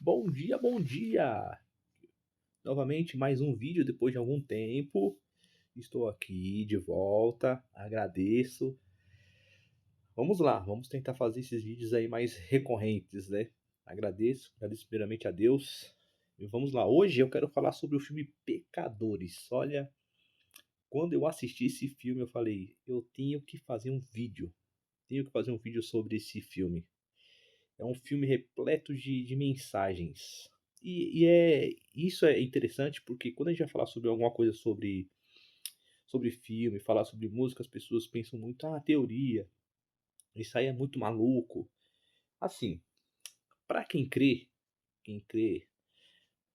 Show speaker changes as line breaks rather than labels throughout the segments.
Bom dia, bom dia! Novamente, mais um vídeo depois de algum tempo. Estou aqui de volta, agradeço. Vamos lá, vamos tentar fazer esses vídeos aí mais recorrentes, né? Agradeço primeiramente a Deus. E vamos lá, hoje eu quero falar sobre o filme Pecadores. Olha, quando eu assisti esse filme, eu falei, eu tenho que fazer um vídeo. Tenho que fazer um vídeo sobre esse filme. É um filme repleto de mensagens. Isso é interessante porque quando a gente vai falar sobre alguma coisa sobre filme, falar sobre música, as pessoas pensam muito, teoria, isso aí é muito maluco. Assim, para quem crê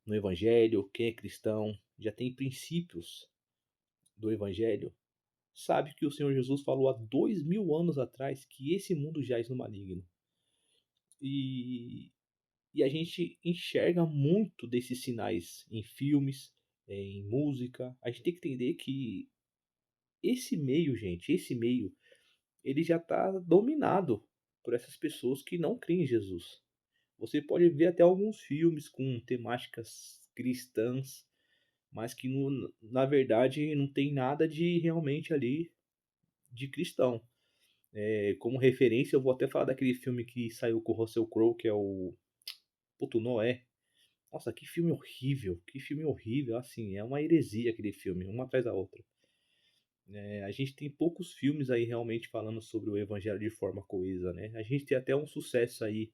no Evangelho, quem é cristão, já tem princípios do Evangelho, sabe que o Senhor Jesus falou há 2000 anos atrás que esse mundo jaz no maligno. E E a gente enxerga muito desses sinais em filmes, em música. A gente tem que entender que esse meio, gente, esse meio, ele já está dominado por essas pessoas que não creem em Jesus. Você pode ver até alguns filmes com temáticas cristãs, mas que na verdade não tem nada de realmente ali de cristão. Como referência, eu vou até falar daquele filme que saiu com o Russell Crowe, que é o Puto Noé. Nossa, que filme horrível, assim, é uma heresia aquele filme, uma atrás da outra. A gente tem poucos filmes aí realmente falando sobre o evangelho de forma coesa, né? A gente tem até um sucesso aí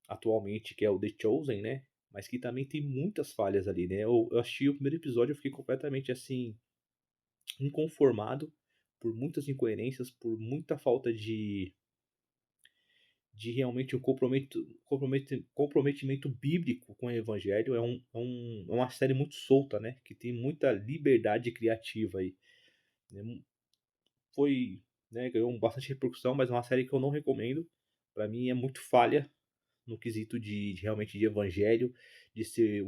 atualmente que é o The Chosen, né? Mas que também tem muitas falhas ali, né? Eu assisti o primeiro episódio e eu fiquei completamente assim, inconformado por muitas incoerências, por muita falta de realmente um comprometimento bíblico com o evangelho. É uma série muito solta, né? Que tem muita liberdade criativa aí. Né? Foi, né, ganhou bastante repercussão, mas é uma série que eu não recomendo. Para mim é muito falha no quesito de realmente de evangelho, de ser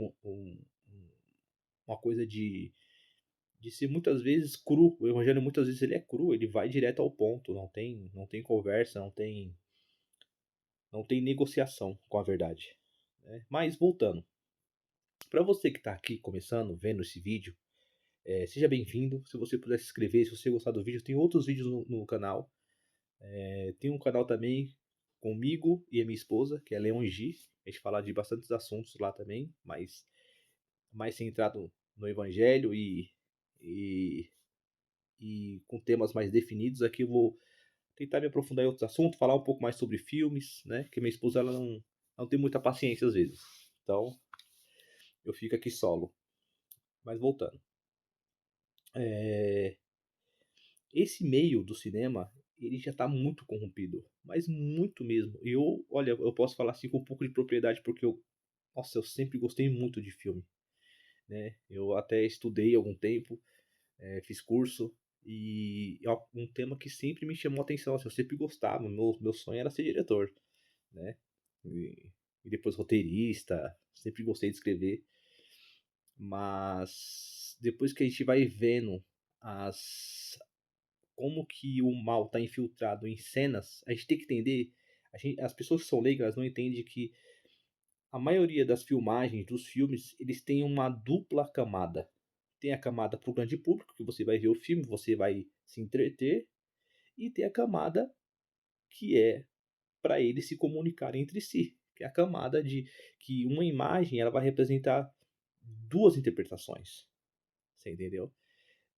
uma coisa de ser muitas vezes cru. O evangelho muitas vezes ele é cru, ele vai direto ao ponto, não tem conversa, não tem negociação com a verdade. Né? Mas voltando, para você que está aqui começando, vendo esse vídeo, seja bem-vindo. Se você puder se inscrever, se você gostar do vídeo, tem outros vídeos no canal. Tem um canal também comigo e a minha esposa, que é Leon G. A gente fala de bastantes assuntos lá também, mas mais centrado no Evangelho e, e com temas mais definidos. Aqui eu vou tentar me aprofundar em outros assuntos, falar um pouco mais sobre filmes, né? Que minha esposa ela não tem muita paciência às vezes. Então eu fico aqui solo. Mas voltando. É, Esse meio do cinema, ele já está muito corrompido, mas muito mesmo. E olha, eu posso falar assim com um pouco de propriedade porque nossa, eu sempre gostei muito de filme, né? Eu até estudei algum tempo, fiz curso e é um tema que sempre me chamou a atenção. Assim, eu sempre gostava, meu sonho era ser diretor, né? E depois roteirista, sempre gostei de escrever, mas depois que a gente vai vendo as como que o mal está infiltrado em cenas, a gente tem que entender. As pessoas que são leigas elas não entendem que a maioria das filmagens, dos filmes, eles têm uma dupla camada. Tem a camada para o grande público, que você vai ver o filme, você vai se entreter, e tem a camada que é para eles se comunicarem entre si, que é a camada de que uma imagem ela vai representar duas interpretações. Você entendeu?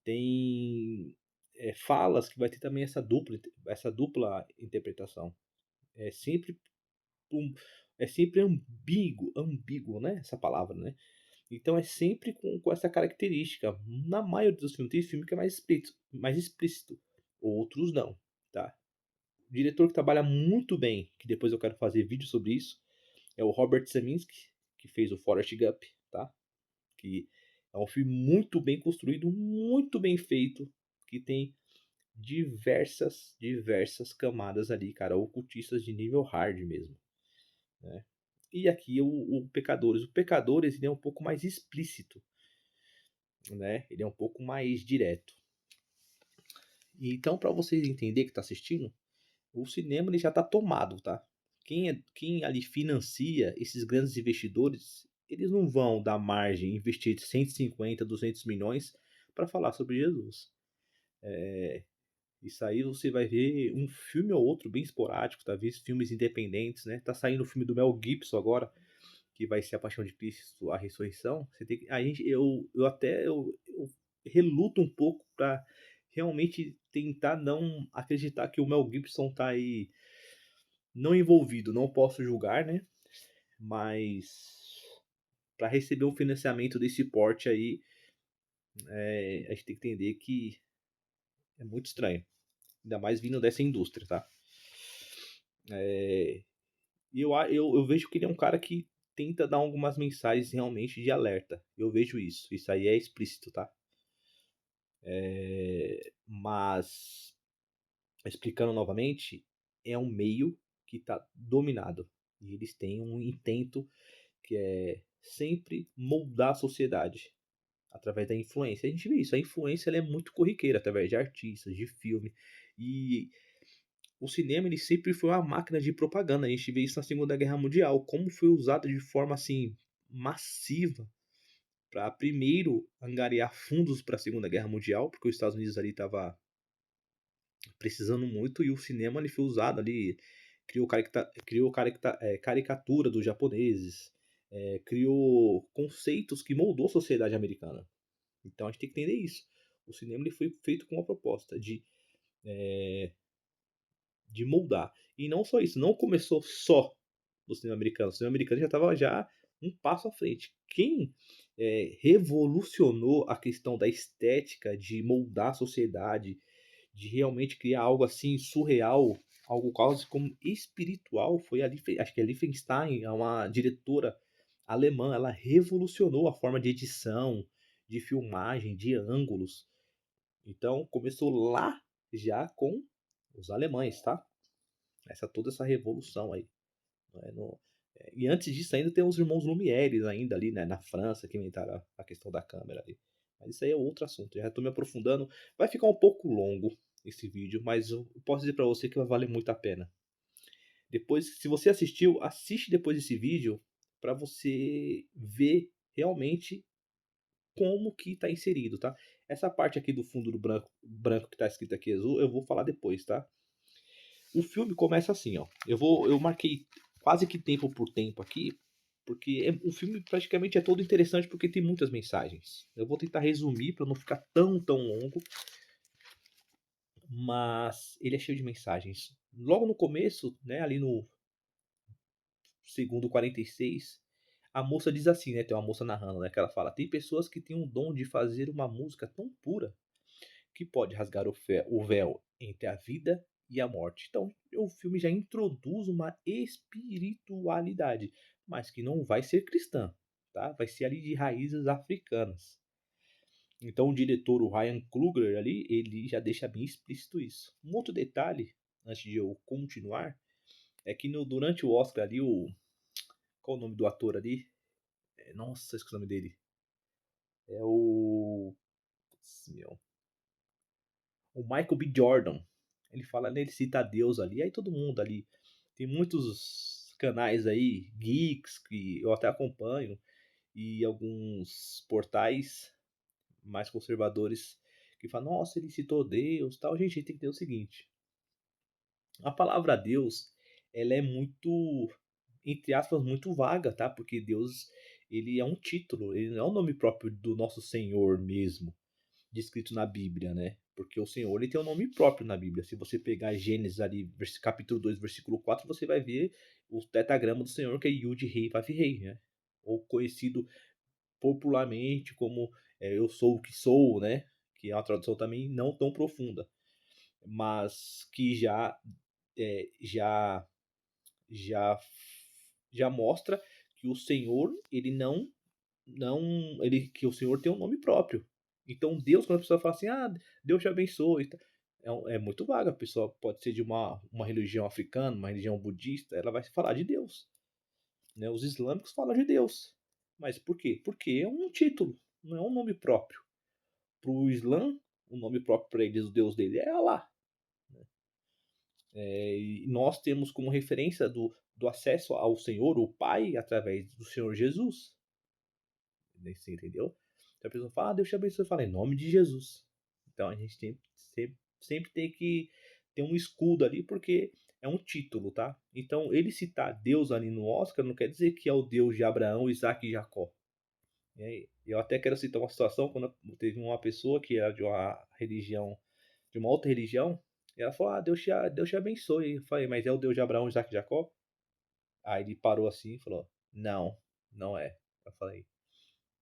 Tem falas que vai ter também essa dupla interpretação. É sempre um, é sempre ambíguo, né? Essa palavra, né? Então é sempre com essa característica. Na maioria dos filmes tem filme que é mais explícito, outros não, tá? O diretor que trabalha muito bem, que depois eu quero fazer vídeo sobre isso, é o Robert Zemeckis, que fez o Forrest Gump, tá? Que é um filme muito bem construído, muito bem feito, que tem diversas camadas ali, cara, ocultistas de nível hard mesmo, né? E aqui o Pecadores. O Pecadores ele é um pouco mais explícito, né? Ele é um pouco mais direto. Então, para vocês entenderem que tá assistindo, o cinema ele já tá tomado, tá? Quem ali financia esses grandes investidores, eles não vão dar margem, investir 150, 200 milhões para falar sobre Jesus. Isso aí você vai ver um filme ou outro bem esporádico, talvez filmes independentes, né? Tá saindo o filme do Mel Gibson agora, que vai ser A Paixão de Cristo, A Ressurreição. Você tem que, a gente, eu reluto um pouco para realmente tentar não acreditar que o Mel Gibson tá aí não envolvido, não posso julgar, né? Mas para receber um financiamento desse porte aí, a gente tem que entender que é muito estranho. Ainda mais vindo dessa indústria, tá? E eu vejo que ele é um cara que tenta dar algumas mensagens realmente de alerta. Eu vejo isso. Isso aí é explícito, tá? Mas, explicando novamente, é um meio que está dominado. E eles têm um intento que é sempre moldar a sociedade através da influência. A gente vê isso. A influência ela é muito corriqueira através de artistas, de filme. E o cinema ele sempre foi uma máquina de propaganda. A gente vê isso na Segunda Guerra Mundial, como foi usado de forma assim massiva para primeiro angariar fundos para a Segunda Guerra Mundial, porque os Estados Unidos ali estava precisando muito e o cinema ele foi usado ali, criou caricatura dos japoneses, criou conceitos que moldou a sociedade americana. Então a gente tem que entender isso. O cinema ele foi feito com uma proposta de moldar. E não só isso, não começou só no cinema americano. O cinema americano já estava já um passo à frente. Quem revolucionou a questão da estética, de moldar a sociedade, de realmente criar algo assim surreal, algo quase como espiritual, foi acho que a Liefenstein, é uma diretora alemã, ela revolucionou a forma de edição, de filmagem, de ângulos. Então começou lá já com os alemães, tá? Toda essa revolução aí. Né? E antes disso ainda tem os irmãos Lumière ainda ali, né, na França, que inventaram a questão da câmera ali. Mas isso aí é outro assunto, já estou me aprofundando. Vai ficar um pouco longo esse vídeo, mas eu posso dizer para você que vai valer muito a pena. Depois, se você assistiu, assiste depois desse vídeo para você ver realmente como que está inserido, tá? Essa parte aqui do fundo do branco que está escrito aqui azul, eu vou falar depois, tá? O filme começa assim, ó. Eu marquei quase que tempo por tempo aqui, porque o filme praticamente é todo interessante porque tem muitas mensagens. Eu vou tentar resumir para não ficar tão longo, mas ele é cheio de mensagens. Logo no começo, né, ali no segundo 46, a moça diz assim, né, tem uma moça narrando, né, que ela fala: "Tem pessoas que têm o dom de fazer uma música tão pura que pode rasgar o véu entre a vida e a morte." Então, o filme já introduz uma espiritualidade, mas que não vai ser cristã, tá? Vai ser ali de raízes africanas. Então, o diretor, o Ryan Coogler ali, ele já deixa bem explícito isso. Um outro detalhe, antes de eu continuar, é que durante o Oscar ali, qual o nome do ator ali? Nossa, esqueci o nome dele. É o... Putz, meu, o Michael B. Jordan. Ele fala, né, ele cita Deus ali, aí todo mundo ali. Tem muitos canais aí, geeks, que eu até acompanho, e alguns portais mais conservadores que falam, nossa, ele citou Deus, tal. Gente, a gente tem que entender o seguinte, a palavra Deus, ela é muito, entre aspas, muito vaga, tá? Porque Deus, ele é um título, ele não é o nome próprio do nosso Senhor mesmo, descrito na Bíblia, né? Porque o Senhor ele tem um nome próprio na Bíblia. Se você pegar Gênesis ali, capítulo 2, versículo 4, você vai ver o tetragrama do Senhor, que é Yud, Rei, Vav, Rei, né? Ou conhecido popularmente como Eu Sou o Que Sou, né? Que é uma tradução também não tão profunda, mas que é, já, já, já mostra que o Senhor, ele que o Senhor tem um nome próprio. Então Deus, quando a pessoa fala assim, Deus te abençoe, é muito vaga. A pessoa pode ser de uma religião africana, uma religião budista, ela vai falar de Deus, né? Os islâmicos falam de Deus, mas por quê? Porque é um título, não é um nome próprio. Para o Islã, o nome próprio para eles, o Deus dele é Allah. E nós temos como referência do acesso ao Senhor, o Pai, através do Senhor Jesus. Você entendeu? Então a pessoa fala, Deus te abençoe. Fala, em nome de Jesus. Então a gente sempre tem que ter um escudo ali, porque é um título, tá? Então ele citar Deus ali no Oscar não quer dizer que é o Deus de Abraão, Isaac e Jacó. Eu até quero citar uma situação quando teve uma pessoa que era de uma religião, de uma outra religião, e ela falou, Deus te abençoe. Eu falei, mas é o Deus de Abraão, Isaac e Jacó? Aí ele parou assim e falou, não, não é. Eu falei,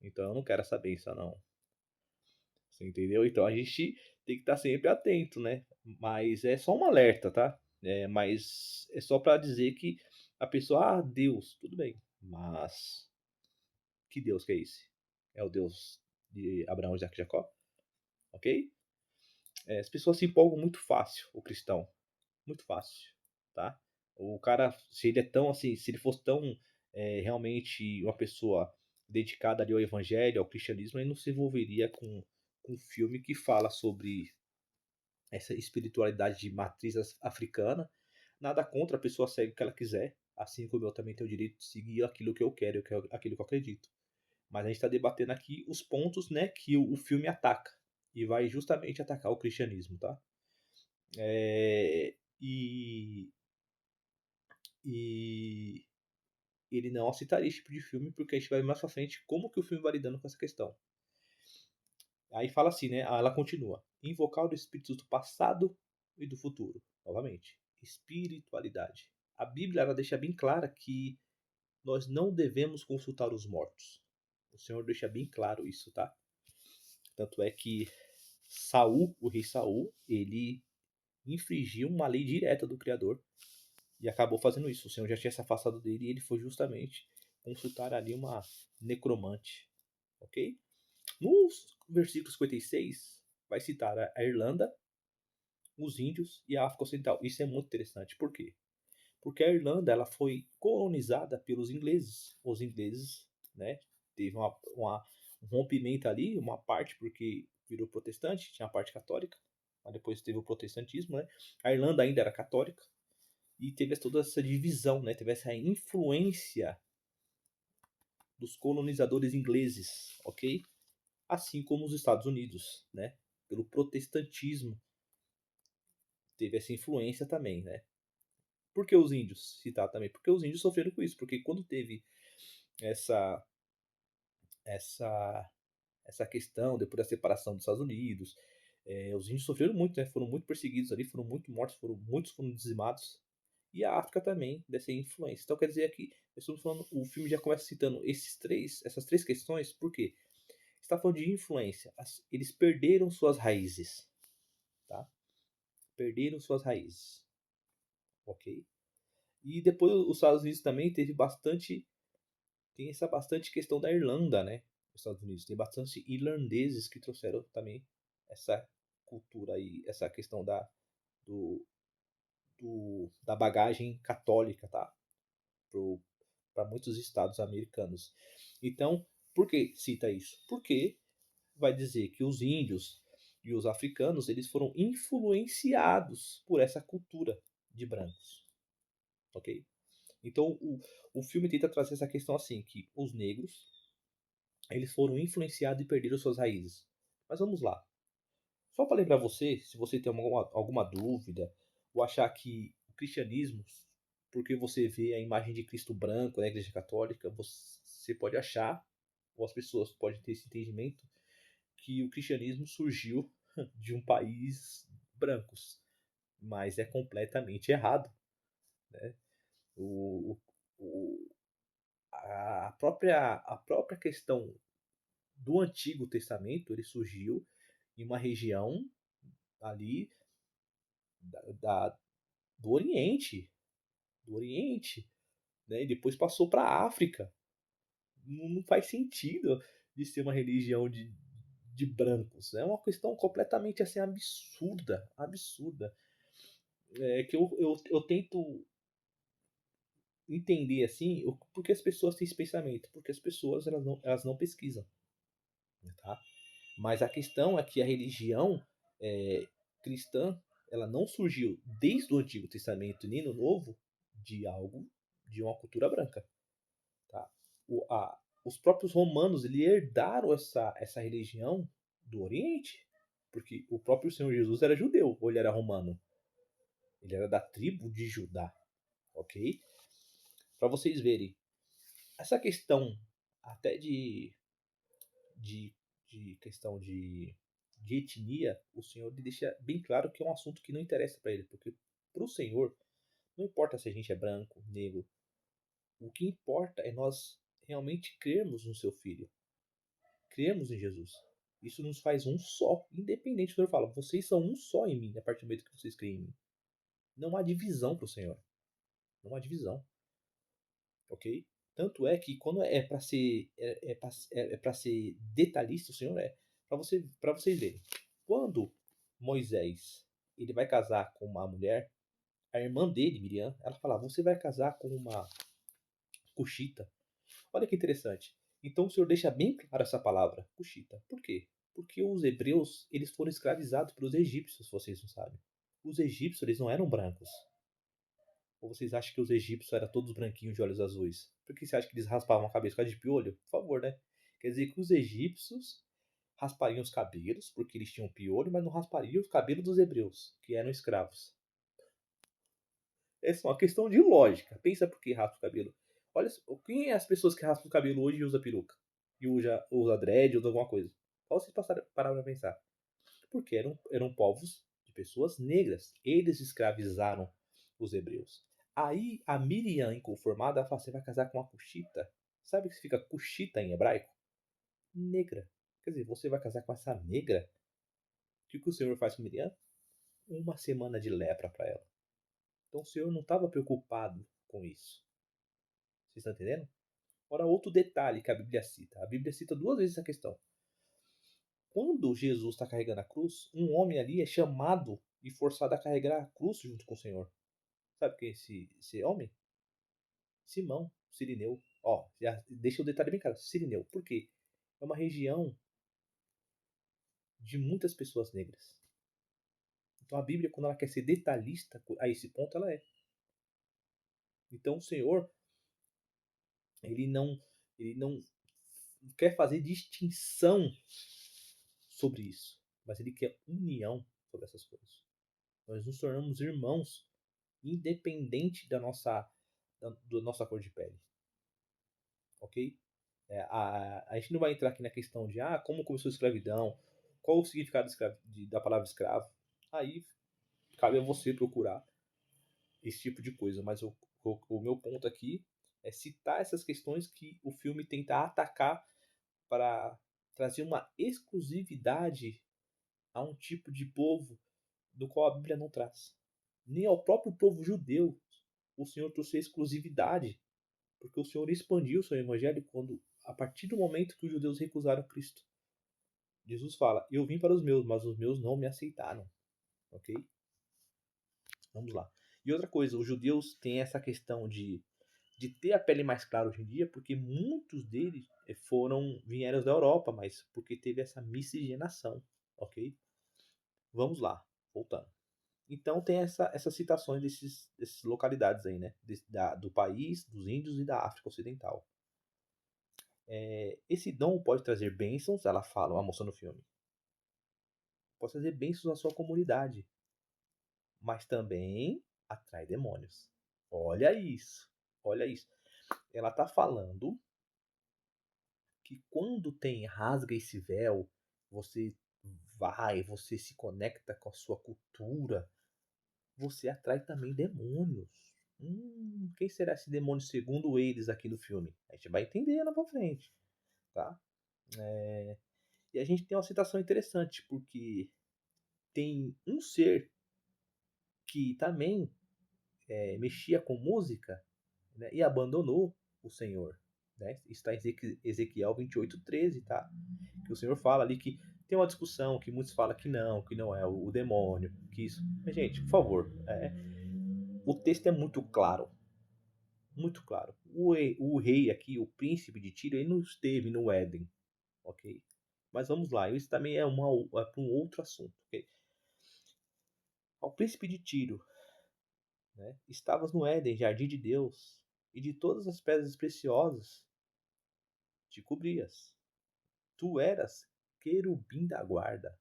então eu não quero essa benção, não. Você entendeu? Então a gente tem que estar sempre atento, né? Mas é só um alerta, tá? Mas é só para dizer que a pessoa, Deus, tudo bem. Mas que Deus que é esse? É o Deus de Abraão, Isaac e Jacó? Ok? As pessoas se empolgam muito fácil, o cristão. Muito fácil, tá? O cara, se ele é tão assim, se ele fosse tão realmente uma pessoa dedicada ali ao evangelho, ao cristianismo, ele não se envolveria com um filme que fala sobre essa espiritualidade de matriz africana. Nada contra, a pessoa segue o que ela quiser, assim como eu também tenho o direito de seguir aquilo que eu quero, aquilo que eu acredito. Mas a gente está debatendo aqui os pontos, né, que o filme ataca. E vai justamente atacar o cristianismo, tá? E, e ele não aceitaria esse tipo de filme, porque a gente vai ver mais pra frente como que o filme vai lidando com essa questão. Aí fala assim, né? Ela continua. Invocar os espíritos do passado e do futuro. Novamente. Espiritualidade. A Bíblia ela deixa bem clara que nós não devemos consultar os mortos. O Senhor deixa bem claro isso, tá? Tanto é que Saul, o rei Saul, ele infringiu uma lei direta do Criador e acabou fazendo isso. O Senhor já tinha se afastado dele e ele foi justamente consultar ali uma necromante, ok? No versículo 56 vai citar a Irlanda, os índios e a África Ocidental. Isso é muito interessante. Por quê? Porque a Irlanda ela foi colonizada pelos ingleses. Os ingleses, né, teve um rompimento ali, uma parte porque virou protestante, tinha a parte católica, mas depois teve o protestantismo, né? A Irlanda ainda era católica e teve toda essa divisão, né? Teve essa influência dos colonizadores ingleses, ok? Assim como os Estados Unidos, né? Pelo protestantismo teve essa influência também, né? Por que os índios? Citar também, porque os índios sofreram com isso, porque quando teve essa essa essa questão depois da separação dos Estados Unidos, os índios sofreram muito, né? Foram muito perseguidos ali, foram muito mortos, muitos foram dizimados. E a África também dessa influência. Então quer dizer que estamos falando, o filme já começa citando essas três questões, por quê? Está falando de influência. Eles perderam suas raízes, tá? Perderam suas raízes, ok? E depois os Estados Unidos também tem essa bastante questão da Irlanda, né? Os Estados Unidos tem bastante irlandeses que trouxeram também essa cultura aí, essa questão do, da bagagem católica, tá? Para muitos estados americanos. Então, por que cita isso? Porque vai dizer que os índios e os africanos eles foram influenciados por essa cultura de brancos, ok? Então o filme tenta trazer essa questão assim que os negros eles foram influenciados e perderam suas raízes. Mas vamos lá. Só para lembrar você, se você tem alguma dúvida ou achar que o cristianismo, porque você vê a imagem de Cristo branco na Igreja Católica, você pode achar, ou as pessoas podem ter esse entendimento, que o cristianismo surgiu de um país brancos. Mas é completamente errado. Né? O, o, a própria questão do Antigo Testamento ele surgiu em uma região ali da, do Oriente, do Oriente, né? E depois passou para a África. Não faz sentido de ser uma religião de brancos. É uma questão completamente assim absurda, absurda. É que eu tento entender assim por que as pessoas têm esse pensamento, porque as pessoas elas não pesquisam, tá? Mas a questão é que a religião cristã ela não surgiu desde o Antigo Testamento nem no Novo de algo de uma cultura branca, tá? Os próprios romanos eles herdaram essa religião do Oriente, porque o próprio Senhor Jesus era judeu, ou ele era romano? Ele era da tribo de Judá, ok? Para vocês verem, essa questão até de, de questão de etnia, o Senhor deixa bem claro que é um assunto que não interessa para ele, porque para o Senhor não importa se a gente é branco, negro, o que importa é nós realmente crermos no seu Filho, crermos em Jesus. Isso nos faz um só, independente do que eu falo. Vocês são um só em mim, a partir do momento que vocês creem em mim. Não há divisão para o Senhor. Não há divisão, ok? Tanto é que quando é para ser para ser detalhista, o Senhor é para vocês verem. Quando Moisés ele vai casar com uma mulher, a irmã dele, Miriam, ela fala: você vai casar com uma cuxita. Olha que interessante. Então o Senhor deixa bem claro essa palavra, cuxita. Por quê? Porque os hebreus eles foram escravizados pelos egípcios, vocês não sabem. Os egípcios eles não eram brancos. Ou vocês acham que os egípcios eram todos branquinhos de olhos azuis? Por que você acha que eles raspavam a cabeça de piolho? Por favor, né? Quer dizer que os egípcios raspariam os cabelos, porque eles tinham piolho, mas não raspariam os cabelos dos hebreus, que eram escravos. Essa é uma questão de lógica. Pensa por que raspa o cabelo. Olha, quem é as pessoas que raspam o cabelo hoje e usa peruca? E usa dread, usa alguma coisa? Só vocês parar pra pensar. Porque eram povos de pessoas negras. Eles escravizaram os hebreus. Aí a Miriam, inconformada, fala: você vai casar com uma cuxita? Sabe o que significa cuxita em hebraico? Negra. Quer dizer, você vai casar com essa negra? O que o Senhor faz com Miriam? Uma semana de lepra para ela. Então o Senhor não estava preocupado com isso. Vocês estão entendendo? Ora, outro detalhe que a Bíblia cita. A Bíblia cita duas vezes essa questão. Quando Jesus está carregando a cruz, um homem ali é chamado e forçado a carregar a cruz junto com o Senhor. Sabe quem é esse homem? Simão, Sirineu. Ó, já deixa o detalhe bem claro. Sirineu. Por quê? É uma região de muitas pessoas negras. Então a Bíblia, quando ela quer ser detalhista a esse ponto, ela é. Então o Senhor, ele não, ele não quer fazer distinção sobre isso, mas ele quer união sobre essas coisas. Nós nos tornamos irmãos, independente da nossa cor de pele, ok? A gente não vai entrar aqui na questão de como começou a escravidão, qual o significado da palavra escravo. Aí cabe a você procurar esse tipo de coisa, mas o meu ponto aqui é citar essas questões que o filme tenta atacar para trazer uma exclusividade a um tipo de povo do qual a Bíblia não traz. Nem ao próprio povo judeu o Senhor trouxe exclusividade, porque o Senhor expandiu o seu evangelho quando, a partir do momento que os judeus recusaram Cristo. Jesus fala: eu vim para os meus, mas os meus não me aceitaram. Ok? Vamos lá. E outra coisa, os judeus têm essa questão de ter a pele mais clara hoje em dia, porque muitos deles vieram da Europa, mas porque teve essa miscigenação, ok? Vamos lá, voltando. Então tem essas citações dessas localidades aí, né? Do país, dos índios e da África Ocidental. Esse dom pode trazer bênçãos, ela fala, a moça no filme. Pode trazer bênçãos à sua comunidade, mas também atrai demônios. Olha isso, olha isso. Ela está falando que quando tem rasga esse véu, você você se conecta com a sua cultura, você atrai também demônios. Quem será esse demônio segundo eles aqui do filme? A gente vai entender lá pra frente, tá? E a gente tem uma citação interessante, porque tem um ser que também mexia com música, né, e abandonou o Senhor. Né? Está em Ezequiel 28:13, tá? Que o Senhor fala ali que tem uma discussão que muitos falam que não é o demônio, que isso. Mas, gente, por favor, o texto é muito claro. Muito claro. O rei aqui, o príncipe de Tiro, ele não esteve no Éden, ok? Mas vamos lá, isso também é para um outro assunto, ok? Ao príncipe de Tiro, né? Estavas no Éden, jardim de Deus, e de todas as pedras preciosas te cobrias. Tu eras querubim da guarda.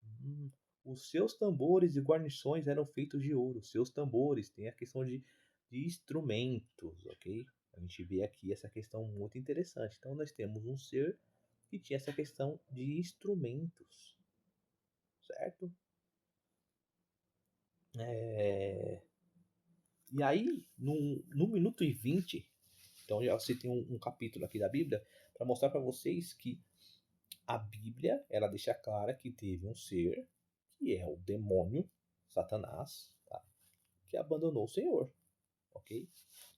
Hum, Os seus tambores e guarnições eram feitos de ouro. Seus tambores, tem a questão de instrumentos, ok? A gente vê aqui essa questão muito interessante. Então, nós temos um ser que tinha essa questão de instrumentos, certo? E aí, no minuto e 20, então já você tem um capítulo aqui da Bíblia para mostrar para vocês que a Bíblia ela deixa clara que teve um ser que é o demônio, Satanás, tá? Que abandonou o Senhor, ok?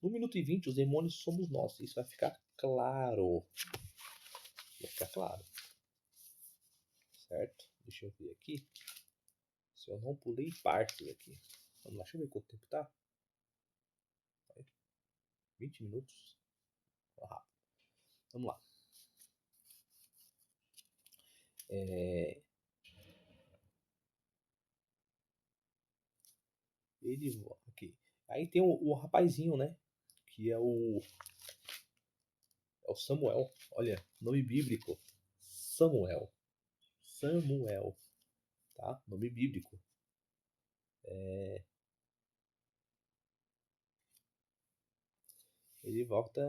No minuto e 20, os demônios somos nós. Isso vai ficar claro. Vai ficar claro, certo? Deixa eu ver aqui se eu não pulei partes aqui. Vamos lá, deixa eu ver quanto tempo tá. 20 minutos. Rápido. Vamos lá. É, ele aqui. Aí tem o rapazinho, né? Que é o Samuel. Olha, nome bíblico. Samuel. Samuel, tá? Nome bíblico. Ele volta.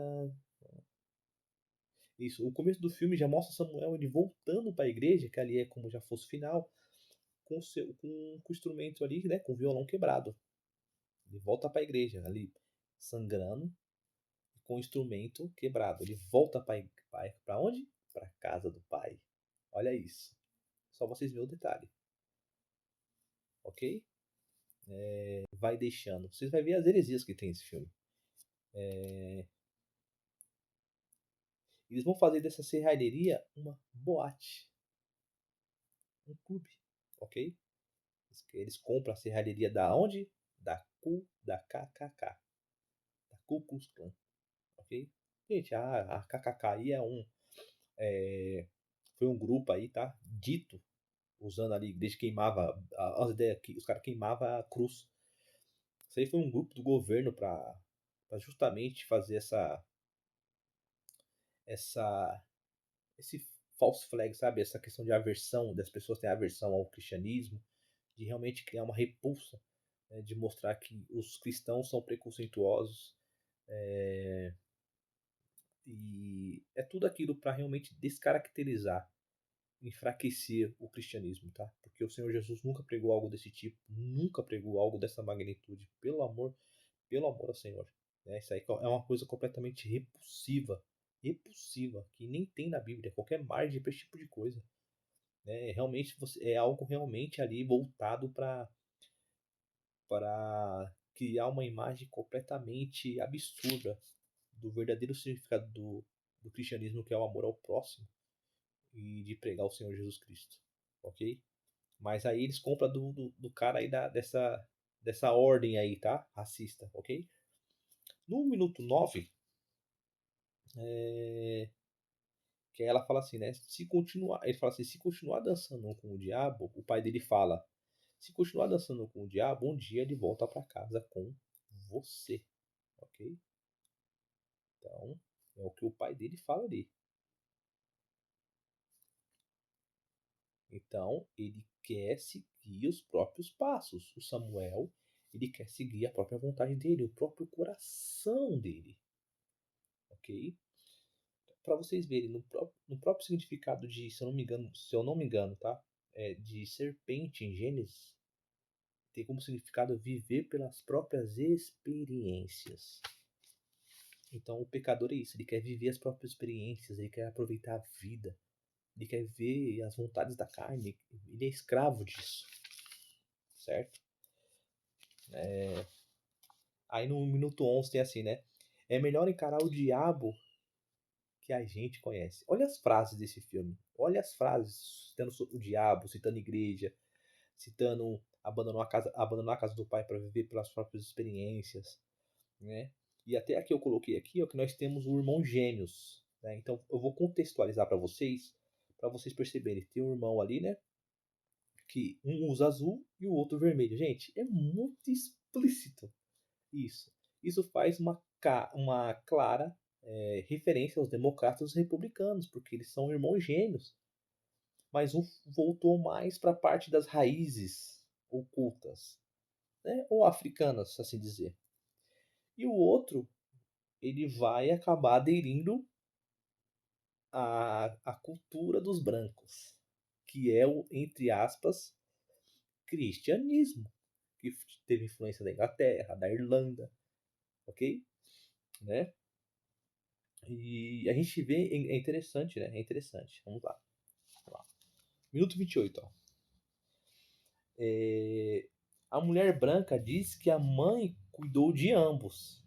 Isso, o começo do filme já mostra Samuel ele voltando para a igreja, que ali é como já fosse final, com o instrumento ali, né? Com o violão quebrado. Ele volta para a igreja, ali sangrando, com o instrumento quebrado. Ele volta para onde? Para casa do pai. Olha isso. Só vocês verem o detalhe. Ok? Vai deixando. Vocês vão ver as heresias que tem esse filme. Eles vão fazer dessa serralheria uma boate, um clube, ok? Eles compram a serralheria da onde? Da KKK, da Ku Klux Klan, ok? Gente, a KKK aí foi um grupo aí, tá? Dito, usando ali, desde queimava, as ideias que os caras queimavam a cruz. Isso aí foi um grupo do governo para justamente fazer essa esse false flag, sabe? Essa questão de aversão, das pessoas terem aversão ao cristianismo, de realmente criar uma repulsa, né? De mostrar que os cristãos são preconceituosos. E é tudo aquilo para realmente descaracterizar, enfraquecer o cristianismo, tá? Porque o Senhor Jesus nunca pregou algo desse tipo, nunca pregou algo dessa magnitude, pelo amor ao Senhor. Né? Isso aí é uma coisa completamente repulsiva, repulsiva, que nem tem na Bíblia, qualquer margem para esse tipo de coisa. Né? Realmente é algo realmente ali voltado para criar uma imagem completamente absurda do verdadeiro significado do cristianismo, que é o amor ao próximo e de pregar o Senhor Jesus Cristo, ok? Mas aí eles compram do cara aí dessa ordem aí, tá? Racista, ok? No minuto 9, que ela fala assim, né? Se continuar, ele fala assim, se continuar dançando com o diabo, o pai dele fala, se continuar dançando com o diabo, um dia ele volta para casa com você, ok? Então, é o que o pai dele fala ali. Então, ele quer seguir os próprios passos. O Samuel, ele quer seguir a própria vontade dele, o próprio coração dele, ok? Para vocês verem, no próprio significado de, se eu não me engano, tá? De serpente em Gênesis, tem como significado viver pelas próprias experiências. Então, o pecador é isso, ele quer viver as próprias experiências, ele quer aproveitar a vida, ele quer ver as vontades da carne, ele é escravo disso, certo? Aí no minuto 11 tem assim, né? É melhor encarar o diabo que a gente conhece. Olha as frases desse filme. Olha as frases citando o diabo, citando igreja, citando abandonar a casa do pai para viver pelas próprias experiências, né? E até aqui eu coloquei aqui, ó, que nós temos o irmão gêmeos, né? Então eu vou contextualizar para vocês perceberem. Tem um irmão ali, né? Que um usa azul e o outro vermelho. Gente, é muito explícito isso. Isso faz uma uma clara referência aos democratas e aos republicanos, porque eles são irmãos gêmeos, mas um voltou mais para a parte das raízes ocultas, né? Ou africanas, assim dizer. E o outro, ele vai acabar aderindo à cultura dos brancos, que é o, entre aspas, cristianismo, que teve influência da Inglaterra, da Irlanda, ok? Né? E a gente vê, é interessante, né? É interessante. Vamos lá. Vamos lá. Minuto 28, ó. A mulher branca diz que a mãe cuidou de ambos.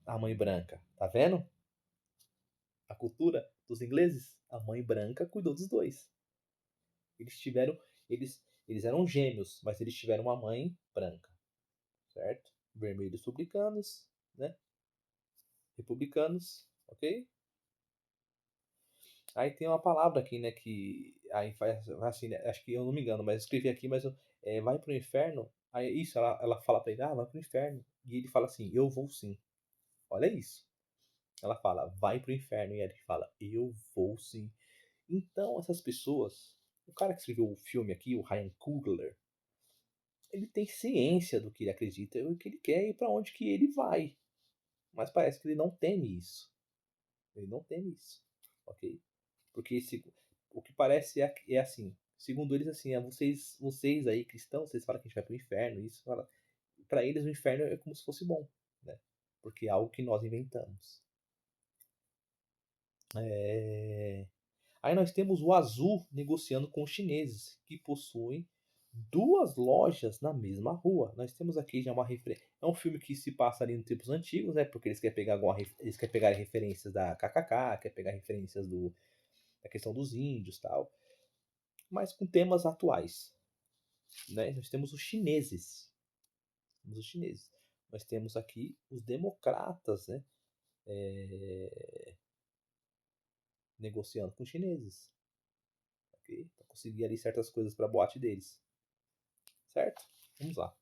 A mãe branca, tá vendo? A cultura dos ingleses, a mãe branca cuidou dos dois. Eles tiveram, eles eram gêmeos, mas eles tiveram uma mãe branca, certo? Vermelhos republicanos, né? Republicanos, ok? Aí tem uma palavra aqui, né? Que aí faz assim, né, acho que eu não me engano, mas eu escrevi aqui, mas vai pro inferno. Aí isso, ela fala pra ele, vai pro inferno. E ele fala assim, eu vou sim. Olha isso. Ela fala, vai pro inferno. E ele fala, eu vou sim. Então, essas pessoas, o cara que escreveu o filme aqui, o Ryan Coogler, ele tem ciência do que ele acredita e o que ele quer e para onde que ele vai. Mas parece que ele não teme isso. Ele não teme isso, ok? Porque o que parece é assim. Segundo eles, assim, vocês aí cristãos, vocês falam que a gente vai pro inferno. Isso para eles o inferno é como se fosse bom, né? Porque é algo que nós inventamos. É... Aí nós temos o Azul negociando com os chineses, que possuem duas lojas na mesma rua. Nós temos aqui já uma referência. É um filme que se passa ali nos tempos antigos, né? Porque eles querem pegar eles querem pegar referências da KKK, querem pegar referências da questão dos índios, tal, mas com temas atuais, né? Nós temos os chineses, Nós temos aqui os democratas, né? Negociando com os chineses, ok? Para conseguir ali certas coisas para a boate deles, certo? Vamos lá.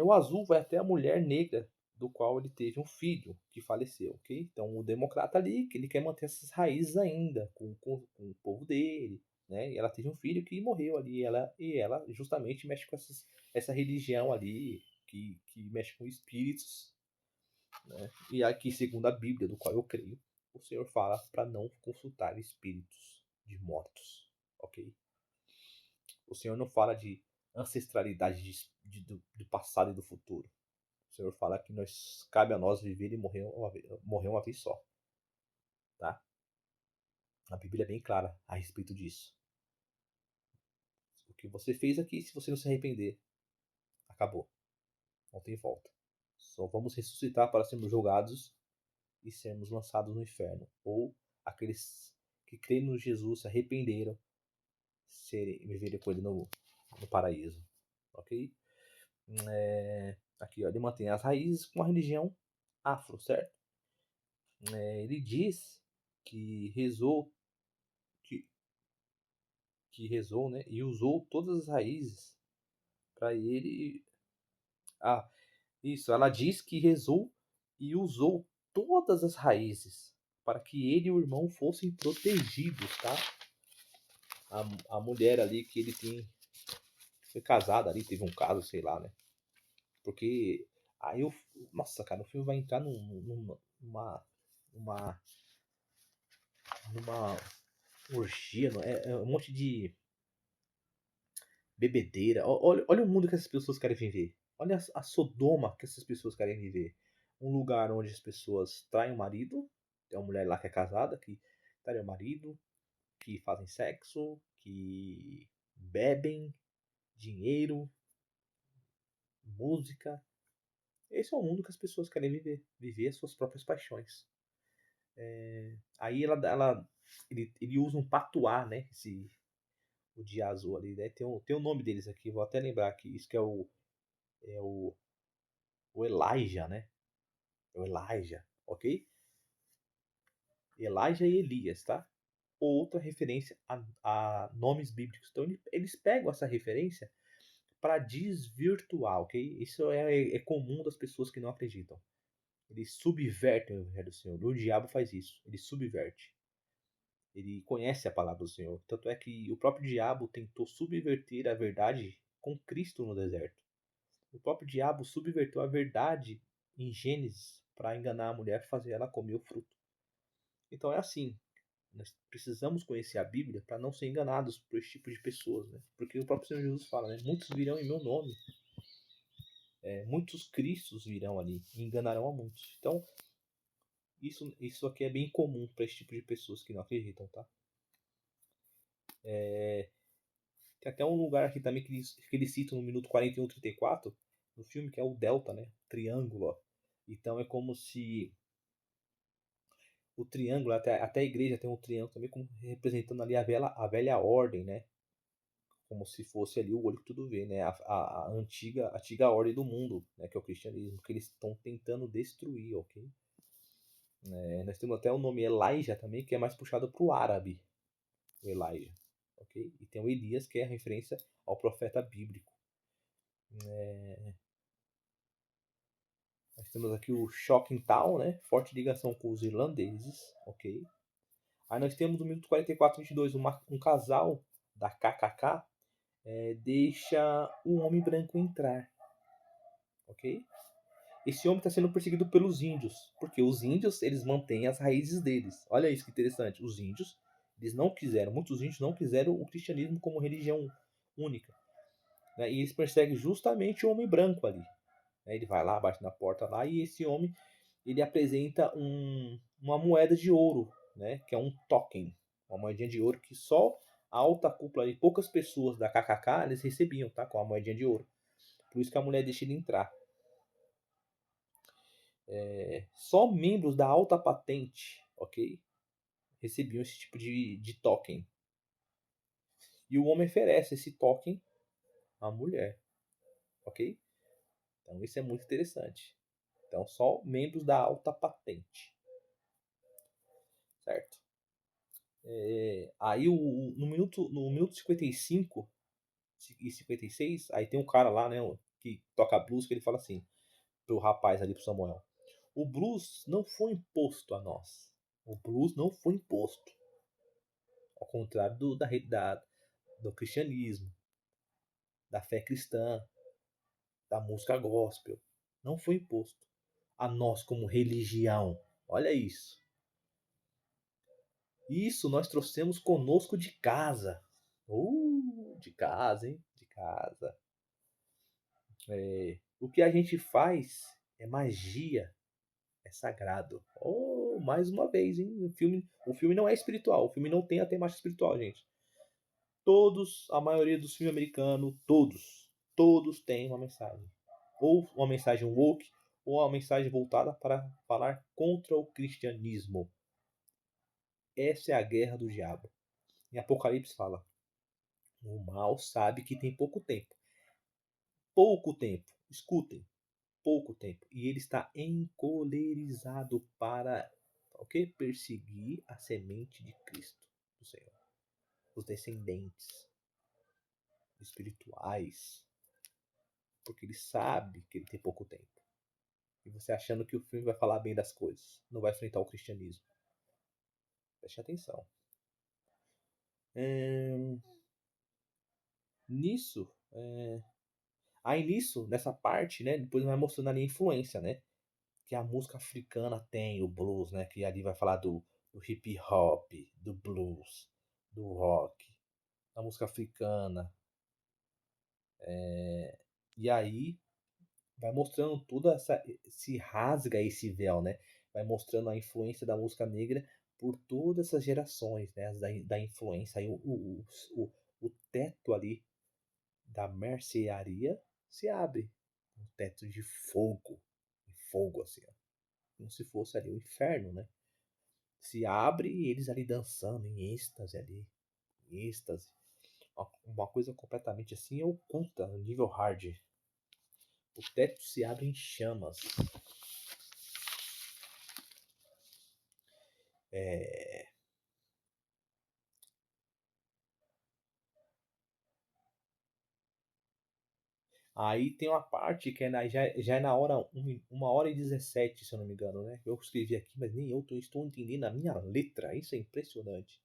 O Azul vai até a mulher negra do qual ele teve um filho que faleceu, ok? Então o democrata ali, que ele quer manter essas raízes ainda com o povo dele, né? E ela teve um filho que morreu ali, e ela justamente mexe com essa religião ali que mexe com espíritos, né? E aqui, segundo a Bíblia, do qual eu creio, o Senhor fala para não consultar espíritos de mortos, ok? O Senhor não fala de ancestralidade do passado e do futuro. O Senhor fala que cabe a nós viver e morrer uma vez só, tá? A Bíblia é bem clara a respeito disso. O que você fez aqui, se você não se arrepender, acabou. Não tem volta. Só vamos ressuscitar para sermos julgados e sermos lançados no inferno. Ou aqueles que creem no Jesus, se arrependeram, viverem com ele no paraíso. Ok? Aqui, ó, ele mantém as raízes com a religião afro, certo? Ele diz que rezou, que, que rezou, né? E usou todas as raízes para ele. Ah, isso. Ela diz que rezou e usou todas as raízes para que ele e o irmão fossem protegidos, tá? A mulher ali que ele tem foi casada ali, teve um caso, sei lá, né? Porque aí eu, nossa, cara, o filme vai entrar numa, numa orgia, é um monte de bebedeira. Olha o mundo que essas pessoas querem viver. Olha a Sodoma que essas pessoas querem viver. Um lugar onde as pessoas traem o marido. Tem uma mulher lá que é casada, que trai o marido, que fazem sexo, que bebem, dinheiro, música. Esse é o mundo que as pessoas querem viver. Viver as suas próprias paixões. Aí ele usa um patuá, né? O dia azul ali, né? Tem o nome deles aqui, vou até lembrar aqui. Isso que é o Elijah, né? É o Elijah, ok? Elijah e Elias, tá? Outra referência a nomes bíblicos. Então eles pegam essa referência para desvirtuar, ok? Isso é comum das pessoas que não acreditam. Ele subverte o evangelho do Senhor. O diabo faz isso. Ele subverte. Ele conhece a palavra do Senhor. Tanto é que o próprio diabo tentou subverter a verdade com Cristo no deserto. O próprio diabo subverteu a verdade em Gênesis para enganar a mulher e fazer ela comer o fruto. Então é assim. Nós precisamos conhecer a Bíblia para não ser enganados por esse tipo de pessoas, né? Porque o próprio Senhor Jesus fala, né? Muitos virão em meu nome. Muitos cristos virão ali e enganarão a muitos. Então, isso aqui é bem comum para esse tipo de pessoas que não acreditam, tá? Tem até um lugar aqui também que eles citam no minuto 41:34 no filme, que é o Delta, né? Triângulo. Então é como se o triângulo, até a igreja tem um triângulo também, como representando ali a velha ordem, né? Como se fosse ali o olho que tudo vê, né? A antiga ordem do mundo, né? Que é o cristianismo, que eles estão tentando destruir, ok? Nós temos até o nome Elijah também, que é mais puxado para o árabe, o Elijah, ok? E tem o Elias, que é a referência ao profeta bíblico. Nós temos aqui o Shocking Town, né? Forte ligação com os irlandeses, ok? Aí nós temos no minuto 44:22 um casal da KKK deixa o homem branco entrar, ok? Esse homem está sendo perseguido pelos índios, porque os índios eles mantêm as raízes deles. Olha isso que interessante. Os índios eles não quiseram, muitos índios não quiseram o cristianismo como religião única, né? E eles perseguem justamente o homem branco ali. Né? Ele vai lá, bate na porta lá e esse homem ele apresenta uma moeda de ouro, né? Que é um token, uma moedinha de ouro que só a alta cúpula e poucas pessoas da KKK eles recebiam, tá? Com a moedinha de ouro. Por isso que a mulher deixa ele entrar. Só membros da alta patente, ok? Recebiam esse tipo de token. E o homem oferece esse token à mulher, ok? Então isso é muito interessante. Então só membros da alta patente, certo? Aí no minuto 55 e 56, aí tem um cara lá, né, que toca blues, que ele fala assim pro rapaz ali, pro Samuel: o blues não foi imposto a nós. O blues não foi imposto. Ao contrário do cristianismo, da fé cristã, da música gospel. Não foi imposto a nós como religião. Olha isso. Isso nós trouxemos conosco de casa. De casa, hein? De casa. O que a gente faz é magia, é sagrado. Mais uma vez, hein? O filme não é espiritual. O filme não tem a temática espiritual, gente. A maioria dos filmes americanos, todos têm uma mensagem. Ou uma mensagem woke, ou uma mensagem voltada para falar contra o cristianismo. Essa é a guerra do diabo. Em Apocalipse fala: o mal sabe que tem pouco tempo. Pouco tempo. Escutem. Pouco tempo. E ele está encolerizado para o que? Perseguir a semente de Cristo, do Senhor. Os descendentes espirituais. Porque ele sabe que ele tem pouco tempo. E você achando que o filme vai falar bem das coisas. Não vai enfrentar o cristianismo. Preste atenção. Nisso, aí nisso, nessa parte, né, depois vai mostrando ali a influência, né, que a música africana tem, o blues, né, que ali vai falar do hip hop, do blues, do rock, da música africana, e aí vai mostrando tudo se rasga esse véu, né, vai mostrando a influência da música negra por todas essas gerações, né, da influência, aí o teto ali da mercearia se abre. Um teto de fogo assim, ó. Como se fosse ali o inferno, né? Se abre e eles ali dançando em êxtase ali. Em êxtase. Uma coisa completamente assim oculta, nível hard. O teto se abre em chamas. Aí tem uma parte que já é na hora 1h17, se eu não me engano, né? Eu escrevi aqui, mas nem eu estou entendendo a minha letra. Isso é impressionante.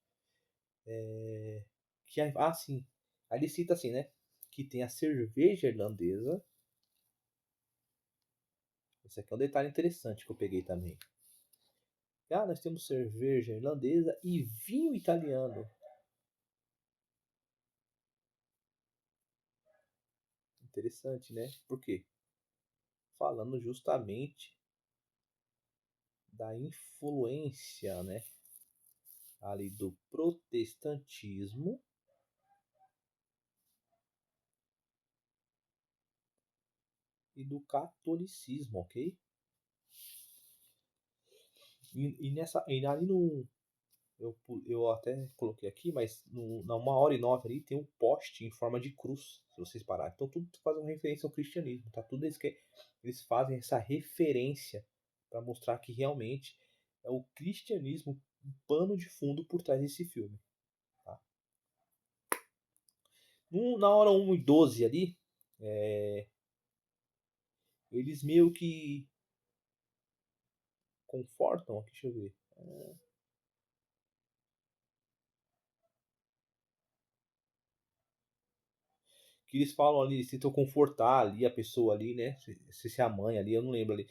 Sim. Aí ele cita assim, né? Que tem a cerveja irlandesa. Esse aqui é um detalhe interessante que eu peguei também. Nós temos cerveja irlandesa e vinho italiano. Interessante, né? Por quê? Falando justamente da influência, né? Ali do protestantismo e do catolicismo, ok? E ali no. Eu até coloquei aqui, mas na 1h09 ali tem um poste em forma de cruz, se vocês pararem. Então tudo faz uma referência ao cristianismo, tá? Tudo eles fazem essa referência para mostrar que realmente é o cristianismo o pano de fundo por trás desse filme. Tá? Na hora 1h12 ali, é, eles meio que confortam, aqui, deixa eu ver. Que eles falam ali, eles tentam confortar ali a pessoa ali, né? Se é a mãe ali, eu não lembro ali.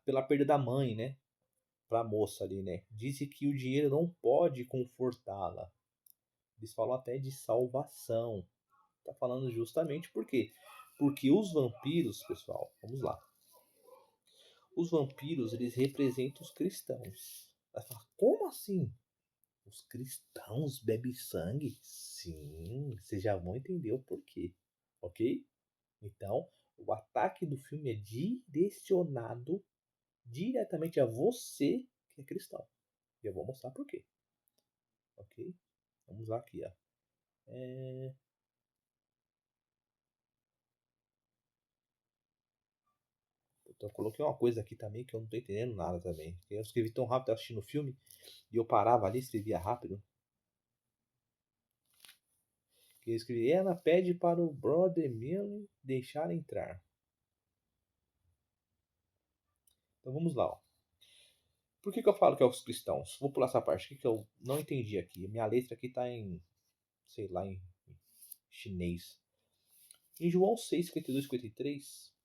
Pela perda da mãe, né? Pra moça ali, né? Disse que o dinheiro não pode confortá-la. Eles falam até de salvação. Tá falando justamente por quê? Porque os vampiros, pessoal, vamos lá. Os vampiros, eles representam os cristãos. Vai falar, como assim? Os cristãos bebem sangue? Sim, vocês já vão entender o porquê, ok? Então, o ataque do filme é direcionado diretamente a você que é cristão. E eu vou mostrar por quê, ok? Vamos lá aqui, ó. Eu coloquei uma coisa aqui também que eu não tô entendendo nada também. Eu escrevi tão rápido assistindo o filme e eu parava ali, escrevia rápido. Que eu escrevi, ela pede para o Brother Millie deixar entrar. Então vamos lá, ó. Por que eu falo que é os cristãos? Vou pular essa parte aqui que eu não entendi aqui. Minha letra aqui tá em, sei lá, em chinês. Em João 6, 52, 53,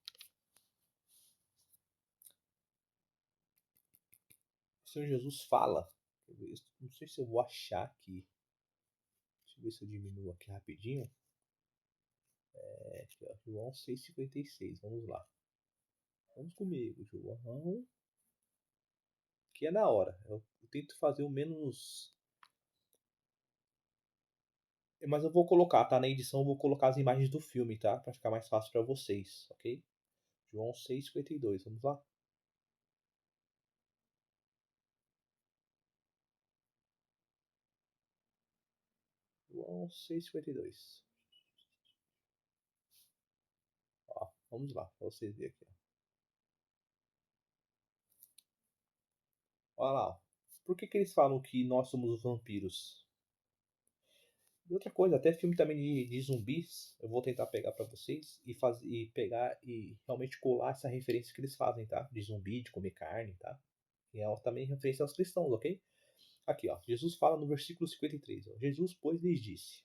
o Senhor Jesus fala. Não sei se eu vou achar aqui. Deixa eu ver se eu diminuo aqui rapidinho. Aqui, ó, João 6,56. Vamos lá. Vamos comigo, João. Que é na hora. Eu tento fazer o menos. Mas eu vou colocar, tá? Na edição eu vou colocar as imagens do filme, tá? Pra ficar mais fácil pra vocês, ok? João 6,52. Vamos lá? João 6,52. Ó, vamos lá, pra vocês verem aqui. Olha lá, ó. Por que eles falam que nós somos os vampiros? E outra coisa, até filme também de zumbis, eu vou tentar pegar pra vocês e pegar e realmente colar essa referência que eles fazem, tá? De zumbi, de comer carne, tá? E é também referência aos cristãos, ok? Aqui, ó. Jesus fala no versículo 53. Ó, Jesus, pois, lhes disse.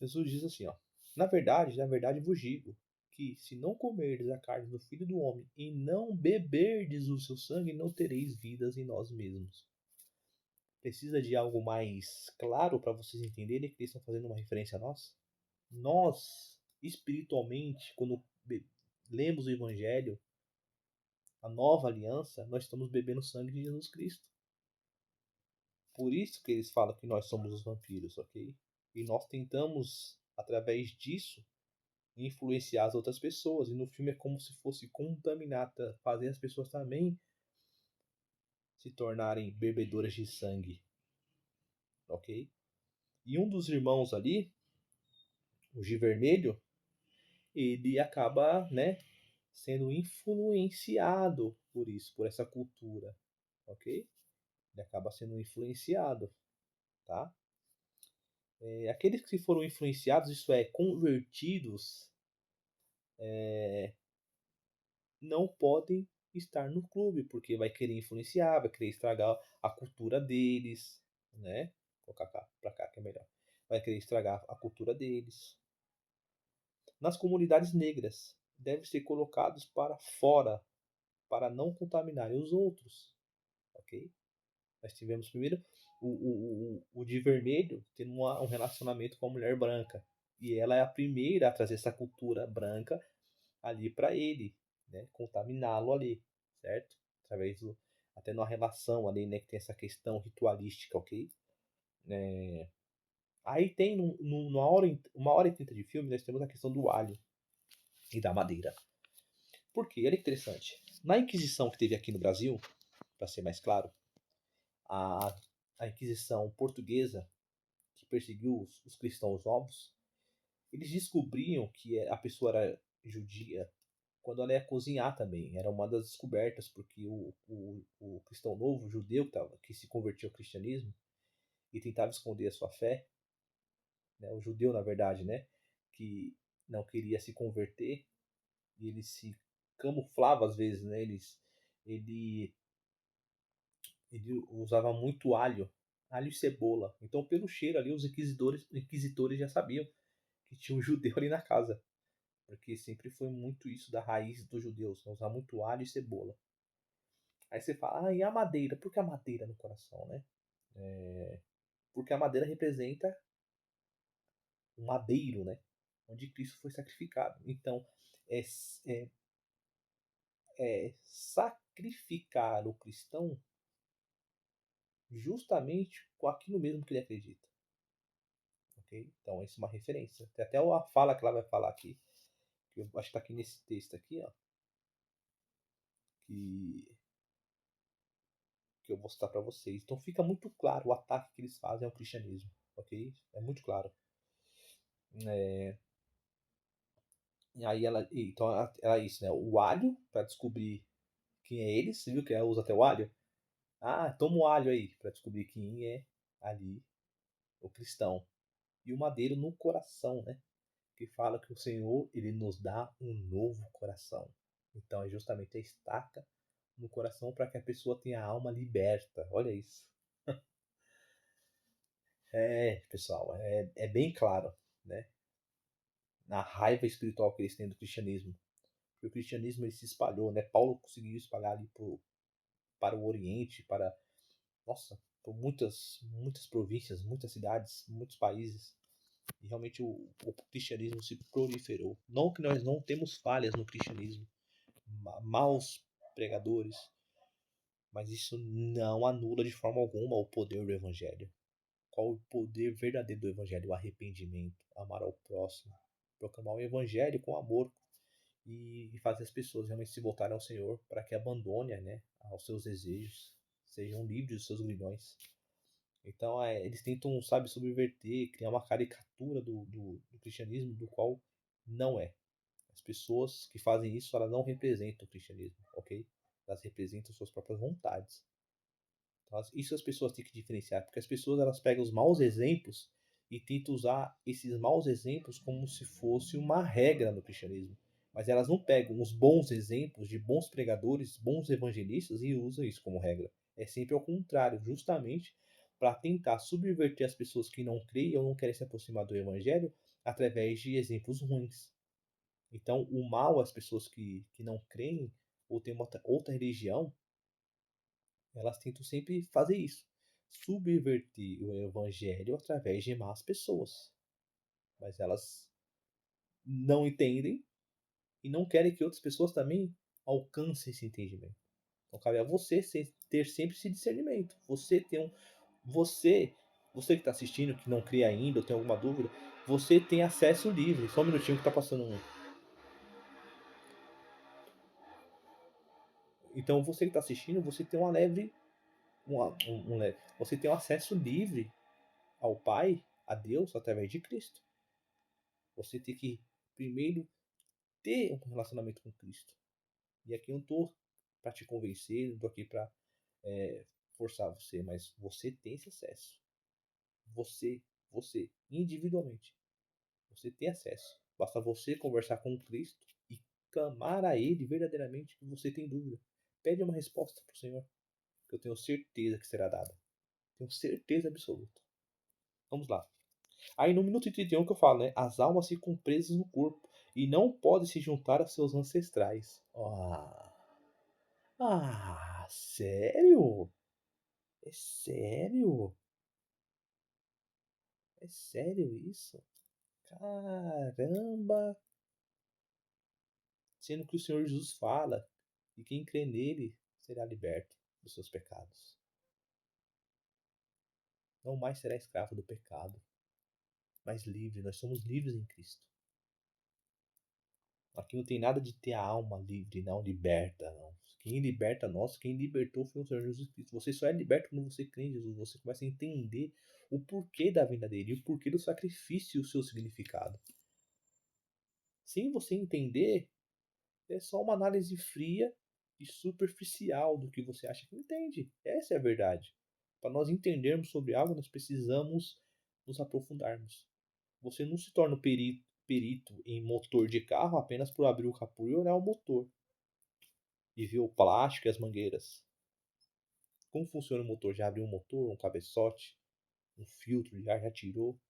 Jesus diz assim, ó. Na verdade vos digo, que se não comerdes a carne do Filho do Homem e não beberdes o seu sangue, não tereis vidas em nós mesmos. Precisa de algo mais claro para vocês entenderem que eles estão fazendo uma referência a nós? Nós, espiritualmente, quando lemos o Evangelho, a nova aliança, nós estamos bebendo o sangue de Jesus Cristo. Por isso que eles falam que nós somos os vampiros, ok? E nós tentamos, através disso, influenciar as outras pessoas. E no filme é como se fosse contaminar, fazer as pessoas também se tornarem bebedoras de sangue, ok? E um dos irmãos ali, o de vermelho, ele acaba, né, sendo influenciado por isso, por essa cultura, ok? Ele acaba sendo influenciado, tá? Aqueles que foram influenciados, isso é, convertidos, não podem estar no clube, porque vai querer influenciar, vai querer estragar a cultura deles, né? Vou colocar pra cá que é melhor. Vai querer estragar a cultura deles. Nas comunidades negras, devem ser colocados para fora, para não contaminarem os outros, ok? Nós tivemos primeiro o de vermelho tendo um relacionamento com a mulher branca. E ela é a primeira a trazer essa cultura branca ali para ele, né? Contaminá-lo ali, certo? Através do, até numa relação ali, né? Que tem essa questão ritualística, ok? Aí tem, uma hora e 30 de filme, nós temos a questão do alho e da madeira. Por quê? Olha que interessante. Na Inquisição que teve aqui no Brasil, para ser mais claro, a, a Inquisição portuguesa, que perseguiu os cristãos novos, eles descobriam que a pessoa era judia quando ela ia cozinhar também. Era uma das descobertas, porque o cristão novo, o judeu que se convertiu ao cristianismo e tentava esconder a sua fé, né, o judeu, na verdade, né, que não queria se converter, e ele se camuflava às vezes, né, ele, ele usava muito alho, alho e cebola. Então, pelo cheiro ali, os inquisitores já sabiam que tinha um judeu ali na casa. Porque sempre foi muito isso da raiz dos judeus, né? Usar muito alho e cebola. Aí você fala, e a madeira? Por que a madeira no coração, né? Porque a madeira representa um madeiro, né? Onde Cristo foi sacrificado. Então, é, é, é sacrificar o cristão justamente com aquilo mesmo que ele acredita. Ok? Então, isso é uma referência. Tem até a fala que ela vai falar aqui, que eu acho que está aqui nesse texto aqui, ó, que, que eu vou citar para vocês. Então, fica muito claro o ataque que eles fazem ao cristianismo. Ok? É muito claro. É, e aí então ela é isso, né? O alho para descobrir quem é ele. Você viu que ela usa até o alho? Ah, toma o alho aí para descobrir quem é ali o cristão. E o madeiro no coração, né? Que fala que o Senhor ele nos dá um novo coração. Então é justamente a estaca no coração para que a pessoa tenha a alma liberta. Olha isso. Pessoal, é bem claro, né? Na raiva espiritual que eles têm do cristianismo. Porque o cristianismo ele se espalhou, né? Paulo conseguiu espalhar ali para o Oriente, nossa, por muitas províncias, muitas cidades, muitos países. E realmente o cristianismo se proliferou. Não que nós não temos falhas no cristianismo, maus pregadores, mas isso não anula de forma alguma o poder do evangelho. Qual o poder verdadeiro do evangelho? O arrependimento, amar ao próximo, proclamar o evangelho com amor e fazer as pessoas realmente se voltarem ao Senhor para que abandonem, né, aos seus desejos, sejam livres dos seus grilhões. Então, eles tentam, sabe, subverter, criar uma caricatura do cristianismo, do qual não é. As pessoas que fazem isso, elas não representam o cristianismo, ok? Elas representam suas próprias vontades. Então, isso as pessoas têm que diferenciar, porque as pessoas elas pegam os maus exemplos e tentam usar esses maus exemplos como se fosse uma regra no cristianismo. Mas elas não pegam os bons exemplos de bons pregadores, bons evangelistas e usam isso como regra. É sempre ao contrário, justamente para tentar subverter as pessoas que não creem ou não querem se aproximar do evangelho através de exemplos ruins. Então, o mal, as pessoas que não creem ou têm uma outra religião, elas tentam sempre fazer isso. Subverter o evangelho através de más pessoas. Mas elas não entendem e não querem que outras pessoas também alcancem esse entendimento. Então cabe a você ter sempre esse discernimento. Você, você que está assistindo, que não crê ainda ou tem alguma dúvida, você tem acesso livre. Só um minutinho que está passando um. Então você que está assistindo, você tem uma leve, você tem um acesso livre ao Pai, a Deus, através de Cristo. Você tem que primeiro ter um relacionamento com Cristo. E aqui eu estou para te convencer, não tô aqui para forçar você, mas você tem esse acesso. Você, você, individualmente, você tem acesso. Basta você conversar com Cristo e clamar a Ele verdadeiramente que você tem dúvida. Pede uma resposta para o Senhor, que eu tenho certeza que será dada. Tenho certeza absoluta. Vamos lá. Aí no minuto 31 que eu falo, né? As almas ficam presas no corpo e não podem se juntar a seus ancestrais. Sério? É sério? É sério isso? Caramba! Sendo que o Senhor Jesus fala que quem crê nele será liberto dos seus pecados. Não mais será escravo do pecado, mas livre. Nós somos livres em Cristo. Aqui não tem nada de ter a alma livre, não liberta, não. Quem liberta nós, quem libertou foi o Senhor Jesus Cristo. Você só é liberto quando você crê em Jesus. Você começa a entender o porquê da vinda dele, o porquê do sacrifício e o seu significado. Sem você entender, é só uma análise fria e superficial do que você acha que entende. Essa é a verdade. Para nós entendermos sobre algo, nós precisamos nos aprofundarmos. Você não se torna perito em motor de carro apenas por abrir o capô e olhar o motor e ver o plástico e as mangueiras. Como funciona o motor? Já abriu um motor, um cabeçote, um filtro de ar, já tirou.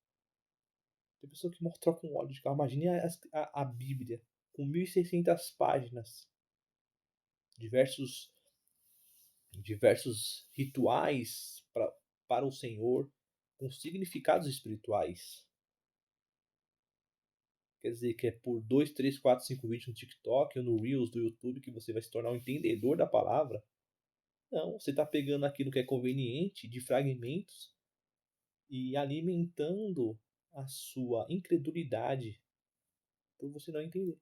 Tem pessoa que troca um óleo de carro. Imagine a Bíblia com 1.600 páginas, diversos rituais para o Senhor, com significados espirituais. Quer dizer que é por 2, 3, 4, 5 vídeos no TikTok ou no Reels do YouTube que você vai se tornar um entendedor da palavra? Não, você está pegando aquilo que é conveniente de fragmentos e alimentando a sua incredulidade por você não entender.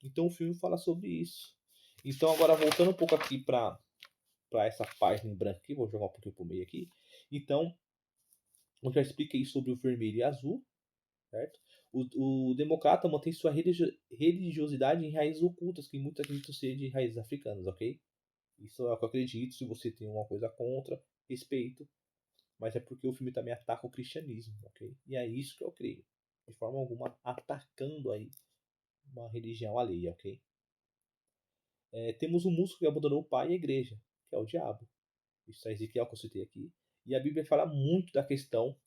Então o filme fala sobre isso. Então agora voltando um pouco aqui para essa página em branco aqui, vou jogar um pouquinho pro meio aqui. Então, eu já expliquei sobre o vermelho e azul, certo? O democrata mantém sua religiosidade em raízes ocultas, que muitos acreditam ser de raízes africanas, ok? Isso é o que eu acredito. Se você tem alguma coisa contra, respeito. Mas é porque o filme também ataca o cristianismo, ok? E é isso que eu creio. De forma alguma atacando aí uma religião alheia, ok? Temos um músico que abandonou o pai e a igreja, que é o diabo. Isso é Ezequiel que eu citei aqui. E a Bíblia fala muito da questão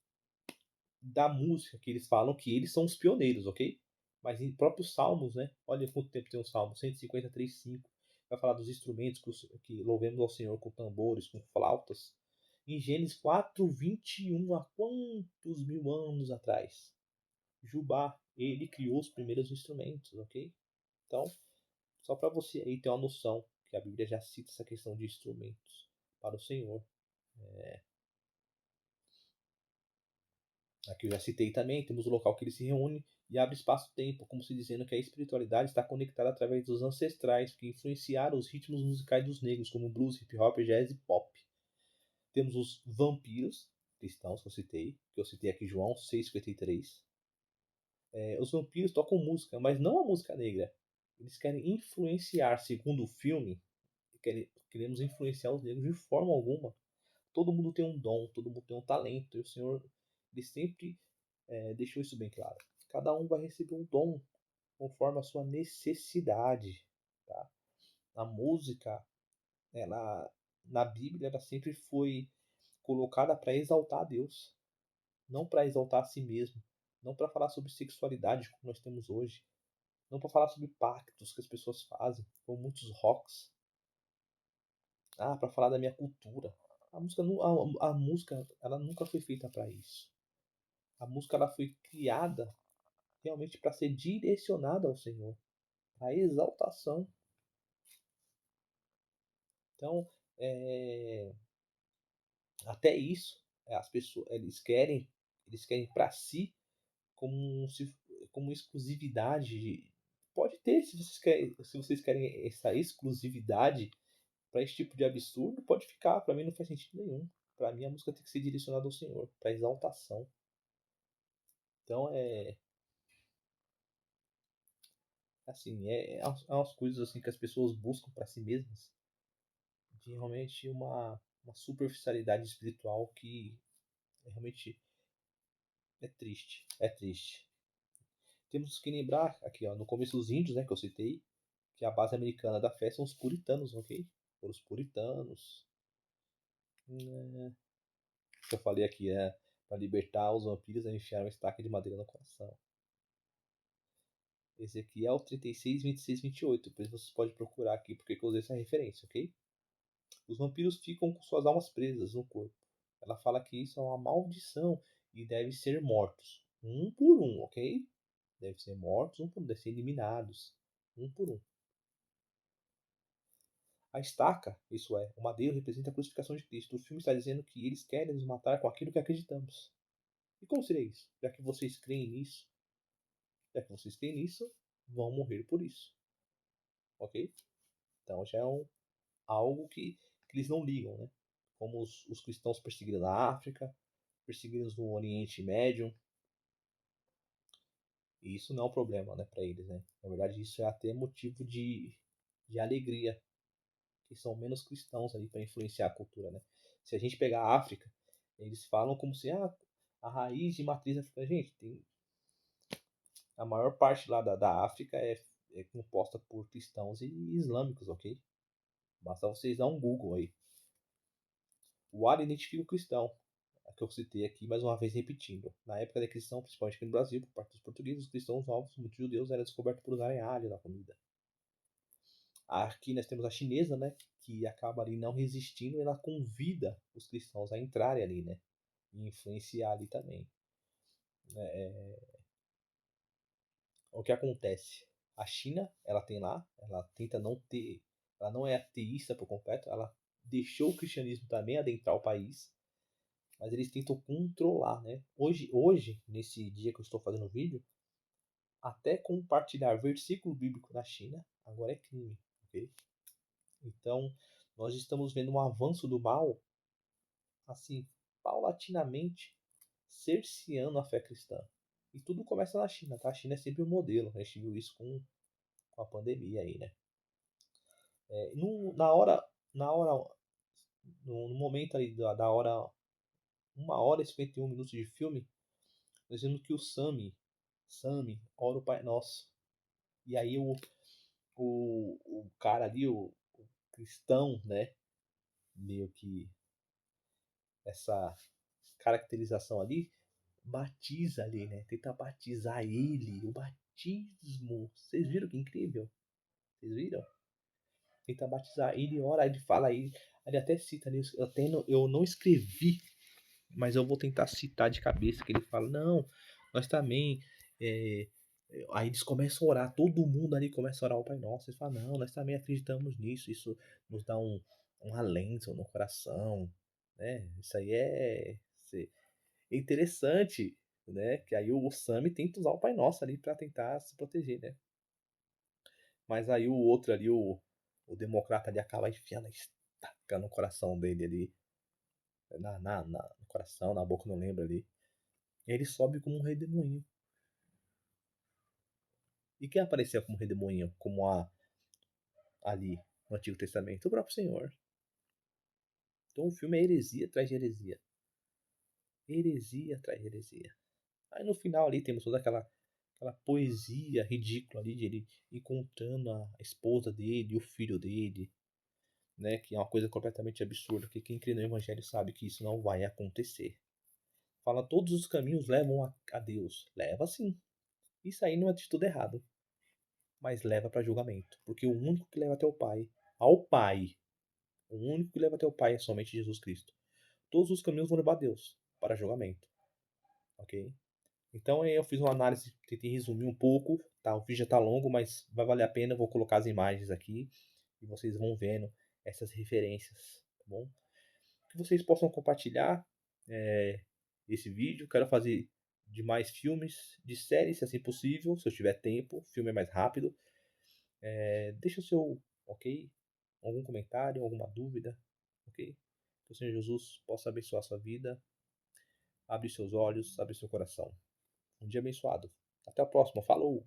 da música, que eles falam que eles são os pioneiros, ok? Mas em próprios salmos, né? Olha quanto tempo tem o salmo, 153:5. Vai falar dos instrumentos que louvemos ao Senhor com tambores, com flautas. Em Gênesis 4:21, há quantos mil anos atrás? Jubá, ele criou os primeiros instrumentos, ok? Então, só para você aí ter uma noção, que a Bíblia já cita essa questão de instrumentos para o Senhor. Aqui eu já citei também, temos o local que ele se reúne e abre espaço-tempo, como se dizendo que a espiritualidade está conectada através dos ancestrais que influenciaram os ritmos musicais dos negros, como blues, hip hop, jazz e pop. Temos os vampiros cristãos que eu citei aqui João 6:53. Os vampiros tocam música, mas não a música negra. Eles querem influenciar, segundo o filme, queremos influenciar os negros de forma alguma. Todo mundo tem um dom, todo mundo tem um talento, e o Senhor ele sempre deixou isso bem claro. Cada um vai receber um dom conforme a sua necessidade. Tá? A música, ela, na Bíblia, ela sempre foi colocada para exaltar a Deus, não para exaltar a si mesmo, não para falar sobre sexualidade como nós temos hoje, não para falar sobre pactos que as pessoas fazem, como muitos rocks. Para falar da minha cultura. A música ela nunca foi feita para isso. A música ela foi criada realmente para ser direcionada ao Senhor, a exaltação. Então, é, até isso, as pessoas eles querem para si como se como exclusividade. Pode ter, se vocês querem essa exclusividade para esse tipo de absurdo, pode ficar. Para mim não faz sentido nenhum. Para mim a música tem que ser direcionada ao Senhor, para exaltação. Então Assim, é umas coisas assim que as pessoas buscam para si mesmas, de realmente uma superficialidade espiritual que realmente é triste, é triste. Temos que lembrar aqui, ó, no começo dos índios, né, que eu citei, que a base americana da fé são os puritanos, ok? Foram os puritanos. Que eu falei aqui, para libertar os vampiros, eles enfiaram uma estaca de madeira no coração. Ezequiel 36, 26, 28. Depois vocês podem procurar aqui porque eu usei essa referência, ok? Os vampiros ficam com suas almas presas no corpo. Ela fala que isso é uma maldição e devem ser mortos. Um por um, ok? Devem ser mortos, um por um, devem ser eliminados. Um por um. A estaca, isso é, o madeiro representa a crucificação de Cristo. O filme está dizendo que eles querem nos matar com aquilo que acreditamos. E como seria isso? Já que vocês creem nisso, vão morrer por isso. Ok? Então já é algo que eles não ligam, né? Como os cristãos perseguiram na África, perseguiram no Oriente Médio. E isso não é um problema, né, para eles, né? Na verdade, isso é até motivo de alegria, que são menos cristãos ali para influenciar a cultura, né? Se a gente pegar a África, eles falam como se a raiz de matriz africana, gente, a maior parte lá da África é composta por cristãos e islâmicos, ok? Basta vocês dar um Google aí. O Ari identifica o cristão, que eu citei aqui mais uma vez repetindo. Na época da cristão, principalmente aqui no Brasil, por parte dos portugueses, os cristãos novos, muitos judeus, eram descobertos por usarem alho na comida. Aqui nós temos a chinesa, né, que acaba ali não resistindo e ela convida os cristãos a entrarem ali, né, e influenciar ali também. O que acontece? A China, ela tem lá, ela tenta não ter, ela não é ateísta por completo, ela deixou o cristianismo também adentrar o país, mas eles tentam controlar, né? Hoje, nesse dia que eu estou fazendo o vídeo, até compartilhar versículo bíblico na China agora é crime, ok? Então, nós estamos vendo um avanço do mal, assim, paulatinamente, cerceando a fé cristã. E tudo começa na China, tá? A China é sempre um modelo, a gente viu isso com a pandemia aí, né? Na hora, no momento aí da hora, 1 hora e 51 minutos de filme, nós vemos que o Sami, ora o Pai Nosso. E aí o cara ali, o cristão, né? Meio que essa caracterização ali, batiza ali, né? Tenta batizar ele, o batismo. Vocês viram que incrível? Vocês viram? Tenta batizar ele, ora, ele fala aí, ele até cita ali, eu não escrevi, mas eu vou tentar citar de cabeça que ele fala, não, nós também, é, aí eles começam a orar, todo mundo ali começa a orar o Pai Nosso, eles falam, não, nós também acreditamos nisso, isso nos dá um alento no coração, né, isso aí é interessante, né, que aí o Sami tenta usar o Pai Nosso ali para tentar se proteger, né, mas aí o outro ali, o democrata ali acaba enfiando a estaca no coração dele ali, no coração, na boca, não lembro ali. Ele sobe como um redemoinho. E quem apareceu como redemoinho, como ali no Antigo Testamento? O próprio Senhor. Então o filme é heresia atrás de heresia. Heresia atrás de heresia. Aí no final ali temos toda aquela poesia ridícula ali de ele encontrando a esposa dele, o filho dele, né? Que é uma coisa completamente absurda, porque quem crê no Evangelho sabe que isso não vai acontecer. Fala todos os caminhos levam a Deus. Leva sim. Isso aí não é de tudo errado, mas leva para julgamento, porque o único que leva até o Pai, ao Pai, o único que leva até o Pai é somente Jesus Cristo. Todos os caminhos vão levar a Deus para julgamento, ok? Então eu fiz uma análise, tentei resumir um pouco, tá? O vídeo já tá longo, mas vai valer a pena. Eu vou colocar as imagens aqui e vocês vão vendo essas referências, tá bom? Que vocês possam compartilhar esse vídeo. Quero fazer de mais filmes, de séries, se assim possível, se eu tiver tempo. O filme é mais rápido. Deixa o seu ok, algum comentário, alguma dúvida, ok? Que o Senhor Jesus possa abençoar a sua vida, abre seus olhos, abre seu coração. Um dia abençoado. Até a próxima. Falou!